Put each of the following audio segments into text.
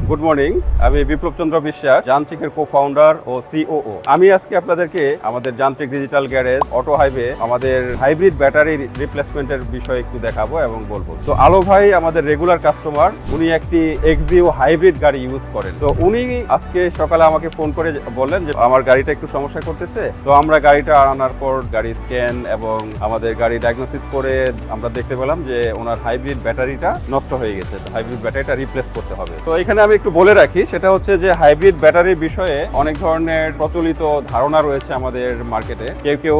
Good morning, আমি বিপ্লব Chandra Biswas, যান্ত্রিকের co-founder ও COO. আমি আজকে আপনাদেরকে আমাদের যান্ত্রিক ডিজিটাল গ্যারেজ অটো হাইওয়ে আমাদের হাইব্রিড ব্যাটারি রিপ্লেসমেন্টের বিষয়ে একটু দেখাবো এবং বলবো। তো আলো ভাই আমাদের রেগুলার কাস্টমার, উনি একটি এক্সিও হাইব্রিড গাড়ি ইউজ করেন। তো উনি আজকে সকালে আমাকে ফোন করে বললেন যে আমার গাড়িটা একটু সমস্যা করতেছে। তো আমরা গাড়িটা আনার পর গাড়ি স্ক্যান এবং আমাদের গাড়ি ডায়াগনোসিস করে আমরা দেখতে পেলাম যে ওনার হাইব্রিড ব্যাটারিটা নষ্ট হয়ে গেছে। তো হাইব্রিড ব্যাটারিটা রিপ্লেস করতে হবে। তো এখানে আমি একটু বলে রাখি, সেটা হচ্ছে যে হাইব্রিড ব্যাটারির বিষয়ে অনেক ধরনের প্রচলিত ধারণা রয়েছে আমাদের মার্কেটে। কেউ কেউ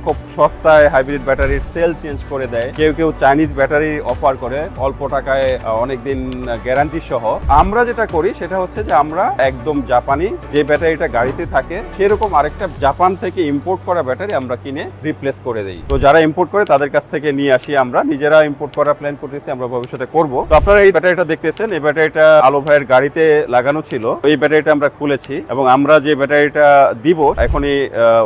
খুব সস্তায় হাইব্রিড ব্যাটারির সেল চেঞ্জ করে দেয়, কেউ কেউ চাইনিজ ব্যাটারি অফার করে অল্প টাকায় অনেকদিন গ্যারান্টি সহ। আমরা যেটা করি সেটা হচ্ছে যে আমরা একদম জাপানি যে ব্যাটারিটা গাড়িতে থাকে সেরকম আরেকটা জাপান থেকে ইম্পোর্ট করা ব্যাটারি আমরা কিনে রিপ্লেস করে দেই। তো যারা ইম্পোর্ট করে তাদের কাছ থেকে নিয়ে আসি, আমরা নিজেরা ইম্পোর্ট করার প্ল্যান করতেছি, আমরা ভবিষ্যতে করব। তো আপনারা এই ব্যাটারিটা দেখতেছেন, এই ব্যাটারিটা আলো ভাইয়ের গাড়িতে লাগানো ছিল। এই ব্যাটারিটা আমরা খুলেছি এবং আমরা যে ব্যাটারিটা দিব এখনই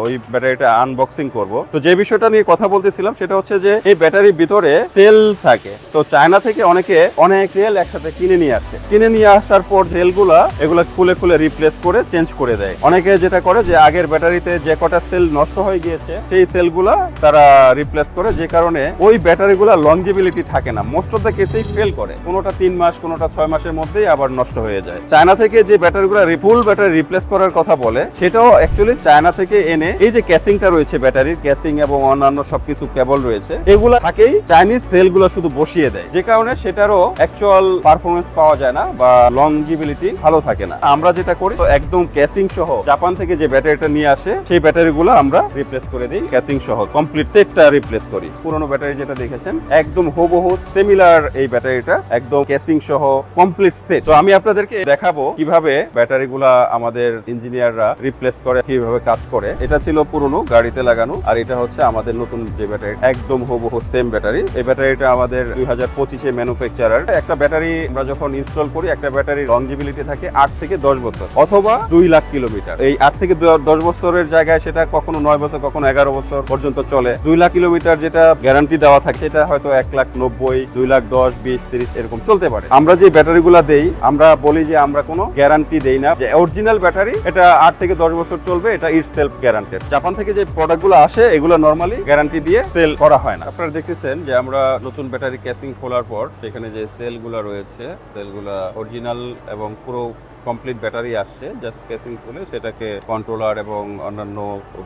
ওই ব্যাটারিটা আনবক্সিং করব। তো যে বিষয়টা নিয়ে কথা বলতেছিলাম সেটা হচ্ছে যে এই ব্যাটারির ভিতরে তেল থাকে। তো চায়না থেকে অনেকে অনেক তেল একসাথে কিনে নিয়ে আসে, কিনে নিয়ে আসার পর তেলগুলা এগুলা খুলে খুলে রিপ্লেস করে চেঞ্জ করে দেয়। অনেকে যেটা করে যে আগের ব্যাটারিতে যে কটা সেল নষ্ট হয়ে গিয়েছে সেই সেলগুলা তারা রিপ্লেস করে, যে কারণে ওই ব্যাটারিগুলা লংজিবিলিটি থাকে না, মোস্ট অফ দ্য কেসেই ফেল করে। কোনোটা 3 মাস, কোনোটা 6 মাসের মধ্যেই আবার নষ্ট হয়ে যায়। চায়না থেকে যে ব্যাটারিগুলো ফুল ব্যাটারি রিপ্লেস করার কথা বলে সেটাও অ্যাকচুয়ালি চায়না থেকে এনে এই যে ক্যাসিংটা রয়েছে, ব্যাটারির ক্যাসিং এবং অন্যান্য সবকিছু কেবল রয়েছে, এগুলা থাকেই চাইনিজ সেলগুলো শুধু বসিয়ে দেয়, যে কারণে সেটারও অ্যাকচুয়াল পারফরমেন্স পাওয়া যায় না বা লংজিবিলিটি ভালো থাকে না। আমরা যেটা করি একদম ক্যাসিং সহ জাপান থেকে যে ব্যাটারিটা নিয়ে আসে সেই ব্যাটারিগুলো আমরা রিপ্লেস করে দিই, ক্যাসিং সহ কমপ্লিট সেটটা রিপ্লেস করি। পুরোনো ব্যাটারি যেটা দেখেছেন একদম হুবহু সিমিলার এই ব্যাটারিটা, একদম ক্যাসিং সহ কমপ্লিট সেট। তো আমি আপনাদেরকে দেখাবো কিভাবে ব্যাটারিগুলা আমাদের ইঞ্জিনিয়াররা রিপ্লেস করে, কিভাবে কাজ করে। এটা ছিল পুরনো গাড়িতে লাগানো, আর এটা হচ্ছে আমাদের নতুন যে ব্যাটারি, একদম হুবহু সেম ব্যাটারি। এই ব্যাটারিটা আমাদের 2025-এ ম্যানুফ্যাকচারার। একটা ব্যাটারি আমরা যখন ইনস্টল করি, একটা ব্যাটারি লংজিবিলিটি থাকে 8 থেকে 10 বছর অথবা 2 লাখ কিলোমিটার। এই 8 থেকে 10 বছরের জায়গায় সেটা কখনো 9 বছর, কখনো 11 বছর পর্যন্ত চলে। 2 লাখ কিলোমিটার যেটা গ্যারান্টি দেওয়া থাকে সেটা হয়তো 1,90,000, 2,10,000, 20, 30 এরকম চলতে পারে। আমরা যে ব্যাটারিগুলা দেই, আমরা বলি যে আমরা কোনো গ্যারান্টি দেই না, যে অরিজিনাল ব্যাটারি এটা 8 থেকে 10 বছর চলবে, এটা ইট সেলফ গ্যারান্টেড। জাপান থেকে যে প্রোডাক্টগুলো আসে এগুলো নরমালি গ্যারান্টি দিয়ে সেল করা হয় না। আপনারা দেখতেছেন যে আমরা নতুন ব্যাটারি ক্যাসিং খোলার পর সেখানে যে সেলগুলো রয়েছে, সেলগুলো অরিজিনাল এবং পুরো কমপ্লিট ব্যাটারি আসছে। জাস্ট কেসিং খুলে সেটাকে কন্ট্রোলার এবং অন্যান্য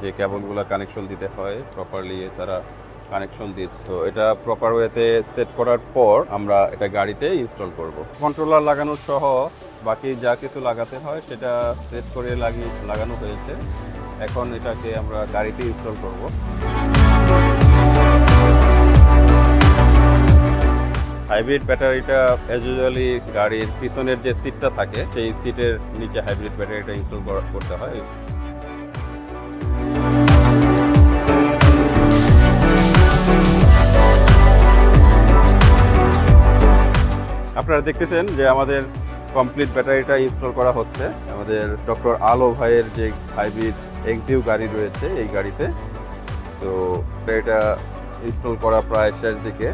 যে কেবলগুলো কানেকশন দিতে হয় প্রপারলি তারা কানেকশন দিচ্ছে। তো এটা প্রপার ওয়েতে সেট করার পর আমরা এটা গাড়িতে ইনস্টল করব। কন্ট্রোলার লাগানো সহ বাকি যা কিছু লাগাতে হয় সেটা সেট করে লাগানো হয়েছে। এখন এটাকে আমরা গাড়িতে ইনস্টল করব। হাইব্রিড ব্যাটারিটা অ্যাজ ইউজুয়ালি গাড়ির পিছনের যে সিটটা থাকে সেই সিটের নিচে হাইব্রিড ব্যাটারিটা ইনস্টল করতে হয়। আপনারা দেখতেছেন যে আমাদের কমপ্লিট ব্যাটারিটা ইনস্টল করা হচ্ছে আমাদের ডক্টর আলো ভাইয়ের যে হাইব্রিড এক্সিও গাড়ি রয়েছে এই গাড়িতে। তো এটা ইনস্টল করা প্রায় শেষ দিকে।